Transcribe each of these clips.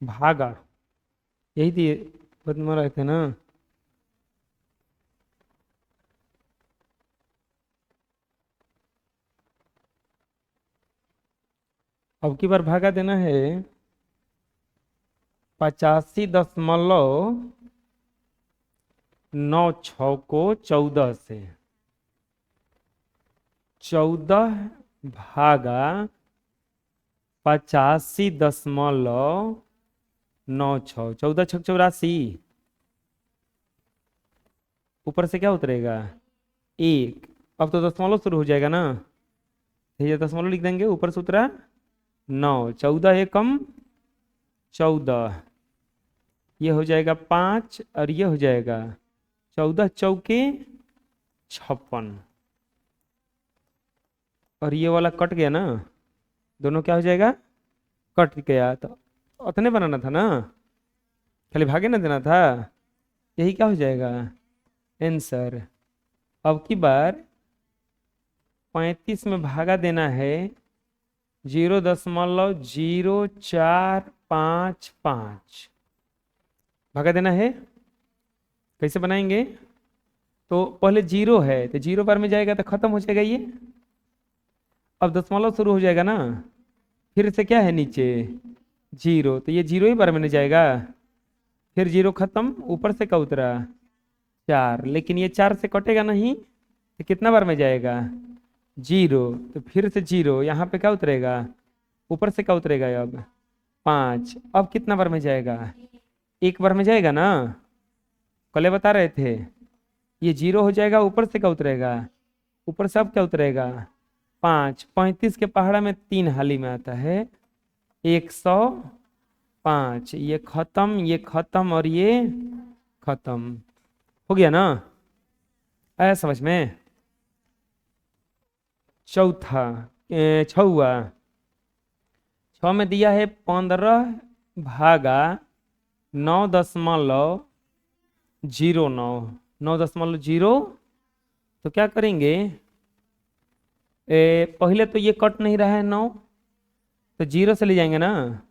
भागा, यही दिए बदमा रहे थे ना। अब की बार भागा देना है 85.96 को 14 से। 14 भागा 85.96, 14×6 = 84। ऊपर से क्या उतरेगा? एक। अब तो दशमलव शुरू हो जाएगा ना, तो ये दशमलव लिख देंगे, ऊपर से उतरा 9, 14 × 1 = 14, ये हो जाएगा 5 और ये हो जाएगा 14×4 = 56। और ये वाला कट गया ना, दोनों क्या हो जाएगा? कट गया। तो उतने बनाना था ना, खाली भागे ना देना था, यही क्या हो जाएगा आंसर। अब की बार 35 में भागा देना है 0.0455, भागा देना है। कैसे बनाएंगे? तो पहले जीरो है, तो जीरो बार में जाएगा तो खत्म हो जाएगा ये। अब दशमलव शुरू हो जाएगा ना, फिर से क्या है नीचे जीरो, तो ये जीरो ही बार में नहीं जाएगा, फिर जीरो खत्म, ऊपर से क्या उतरा 4, लेकिन ये 4 से कटेगा नहीं, तो कितना बार में जाएगा जीरो, तो फिर से जीरो, यहाँ पे क्या उतरेगा, ऊपर से क्या उतरेगा अब 5, अब कितना बार में जाएगा? एक बार में जाएगा ना, कल बता रहे थे। ये जीरो हो जाएगा, ऊपर से क्या उतरेगा, ऊपर से अब क्या उतरेगा 5। 35 के पहाड़ा में 3 हाली में आता है 105, ये खत्म और ये खत्म हो गया ना, आया समझ में। चौथा छवा, 6 में दिया है 15 भागा 9.09, 9.0, तो क्या करेंगे? पहले तो ये कट नहीं रहा है 9, तो जीरो से ले जाएंगे ना,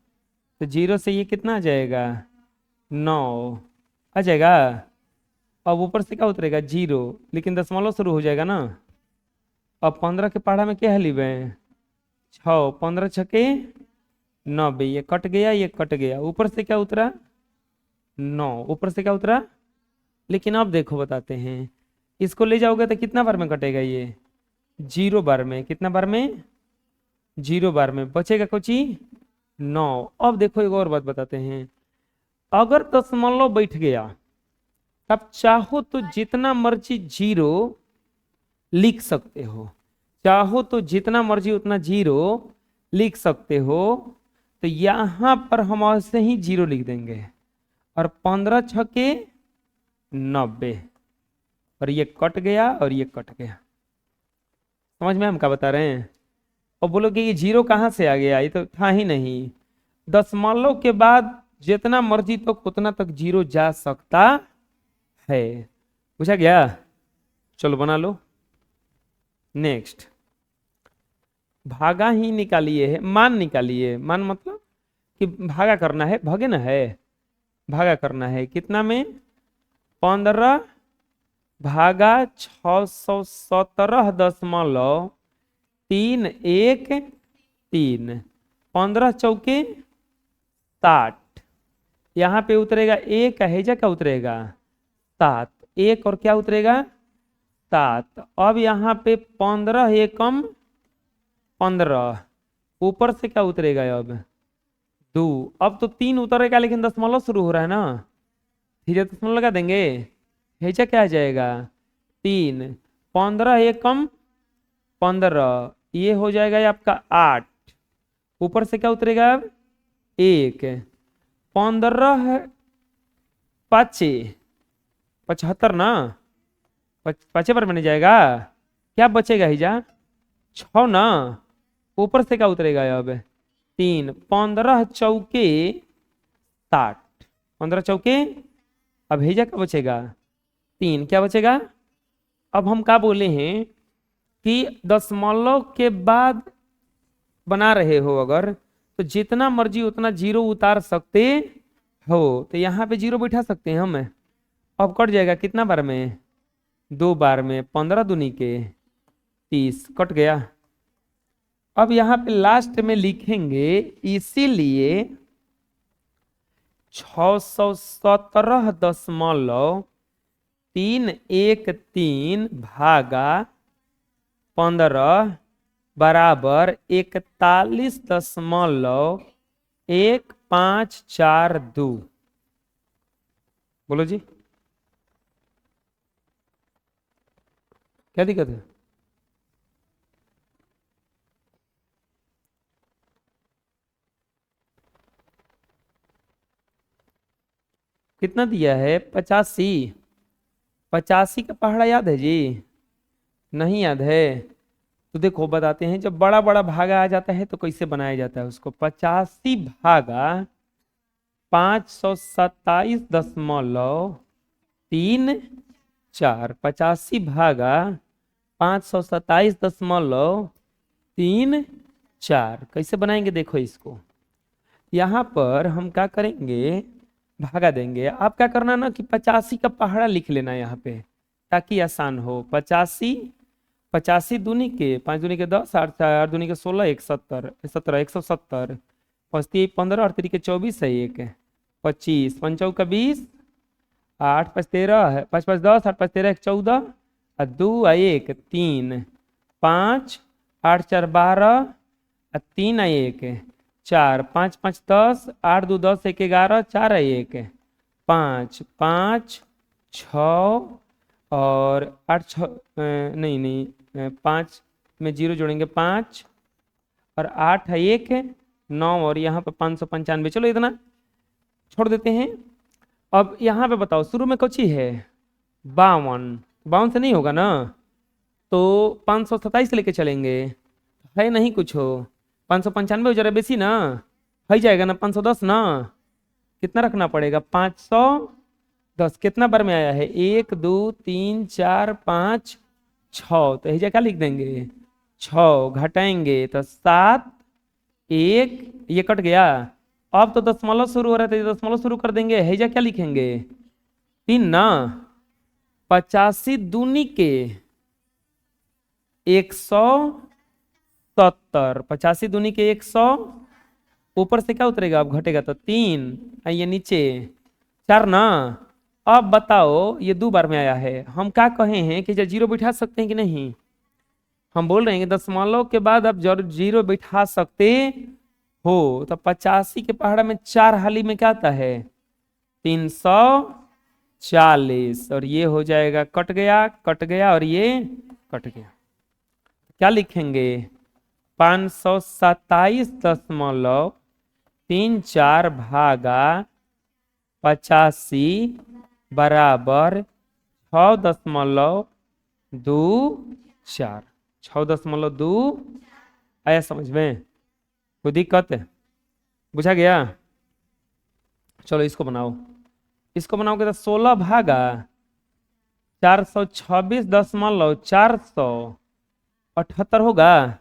तो जीरो से ये कितना आ जाएगा 9 आ जाएगा। अब ऊपर से क्या उतरेगा जीरो, लेकिन दशमलव शुरू हो जाएगा ना। अब 15 के पहाड़ा में क्या है लिवे 6, 15×6 = 90, ये कट गया, ये कट गया, ऊपर से क्या उतरा 9, ऊपर से क्या उतरा। लेकिन अब देखो बताते हैं, इसको ले जाओगे तो कितना बार में कटेगा ये? जीरो बार में। कितना बार में? जीरो बार में। बचेगा कुछ 9। अब देखो एक और बात बताते हैं, अगर दशमलव बैठ गया तब चाहो तो जितना मर्जी जीरो लिख सकते हो, चाहो तो जितना मर्जी उतना जीरो लिख सकते हो। तो यहां पर हम ऐसे ही जीरो लिख देंगे, और 15×6 = 90, और ये कट गया और ये कट गया। समझ में हम क्या बता रहे हैं? और बोलोगे ये जीरो कहाँ से आ गया, ये तो था ही नहीं। दशमलव के बाद जितना मर्जी तो उतना तक जीरो जा सकता है। पूछा गया? चलो बना लो। नेक्स्ट, भागा ही निकालिए है, मान निकालिए, मान मतलब कि भागा करना है, भागे ना है, भागा करना है कितना में? 15 भागा 617.313, 15×4 = 60, यहाँ पे उतरेगा एक, हैजा क्या उतरेगा 7, एक और क्या उतरेगा 7। अब यहाँ पे 15×1 = 15, ऊपर से क्या उतरेगा अब 2, अब तो 3 उतरेगा, लेकिन दशमलव शुरू हो रहा है ना, फिर दशमलव लगा देंगे, हैजा क्या आ जाएगा 3, 15×1 = 15, ये हो जाएगा ये आपका 8, ऊपर से क्या उतरेगा अब 1, 15×5 = 75 ना, 5 पर बन जाएगा, क्या बचेगा हिजा 6 ना, ऊपर से क्या उतरेगा अब 3, 15×4 = 60, 15×4, अब हिजा क्या बचेगा 3, क्या बचेगा। अब हम क्या बोले हैं कि दशमलव के बाद बना रहे हो अगर, तो जितना मर्जी उतना जीरो उतार सकते हो। तो यहाँ पे जीरो बैठा सकते हैं हम। अब कट जाएगा कितना बार में, 2 बार में, 15 दूनी के 30 कट गया। अब यहाँ पे लास्ट में लिखेंगे इसीलिए 617.313 भागा 15 बराबर 41.1542। बोलो जी, क्या दिक्कत है? कितना दिया है? 85। 85 का पहाड़ा याद है जी? नहीं याद है? तो देखो बताते हैं, जब बड़ा बड़ा भागा आ जाता है तो कैसे बनाया जाता है उसको। 85 भागा 527.34। 85 भागा 527.34। कैसे बनाएंगे देखो इसको। यहाँ पर हम क्या करेंगे, भागा देंगे। आप क्या करना ना कि 85 का पहाड़ा लिख लेना यहाँ पे ताकि आसान हो। 85, 85 दूनी के 5 दूनी के 10, 8 4 दूनी के 16, 170, 17, 170, 5 15 और 3 के 24 है, 1 25, 5 चौका 20, 8 5 13, 5 5 10, 8 5 13, 1 14, 2 1 3 5, 8 4 12, 3 1 4, 5 5 10, 8 2 10, 1 11, 4 1 5 5 6 और 8 6 नहीं 5 में जीरो जोड़ेंगे 5 और 8 है 1 9 और यहाँ पे 595। चलो इतना छोड़ देते हैं। अब यहाँ पे बताओ शुरू में कौची है? 52। 52 से नहीं होगा ना, तो 527 लेके चलेंगे। है नहीं कुछ हो, 595 जरा बेसी ना हो जाएगा ना, 510 ना। कितना रखना पड़ेगा? 510। कितना बार में आया है? 1 2 3 4 5 6। तो यही क्या लिख देंगे? 6 घटाएंगे तो 7 1, ये कट गया। अब तो दशमलव शुरू हो रहा था, दशमलव शुरू कर देंगे। हैजा क्या लिखेंगे? 3 ना। 85 दूनी के 170। 85 दूनी के 100, ऊपर से क्या उतरेगा अब घटेगा तो 3, ये नीचे 4 ना। अब बताओ ये 2 बार में आया है, हम क्या कहे हैं कि जीरो बिठा सकते हैं कि नहीं? हम बोल रहे हैं कि दशमलव के बाद आप जरूर जीरो बिठा सकते हो। तो 85 के पहाड़ा में 4 हाली में क्या आता है? 340। और ये हो जाएगा, कट गया और ये कट गया। क्या लिखेंगे? 527.34 भागा 85 बराबर 6.24। 6.2 आया समझ में? कोई दिक्कत है? बुझा गया? चलो इसको बनाओ। इसको बनाओगे तो 16 भागा 426.478 होगा।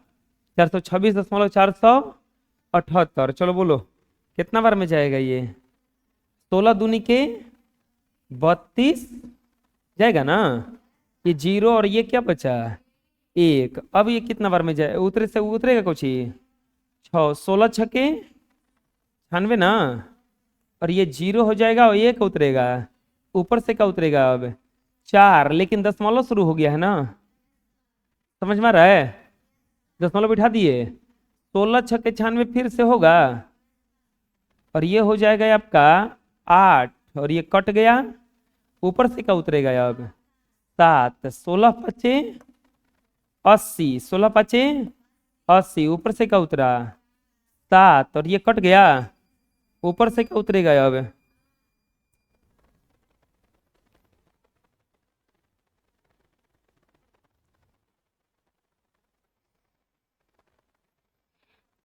426.478। चलो बोलो कितना बार में जाएगा ये? 16 दूनी के 32 जाएगा ना। ये 0 और ये क्या बचा? 1। अब ये कितना बार में जाए? उतरेगा कुछ ही 6। 16 छके 96 ना। और ये 0 हो जाएगा और ये क्या उतरेगा? ऊपर से क्या उतरेगा अब? 4। लेकिन दशमलव शुरू हो गया है ना, समझ में आ रहा है? दशमलव बिठा दिए। 16 छके 96 फिर से होगा और ये हो जाएगा आपका 8 और ये कट गया। ऊपर से क्या उतरेगा अब? 7। 16 पचे 80। 16 पचे 80। ऊपर से क्या उतरा? 7 और ये कट गया। ऊपर से क्या उतरेगा अब?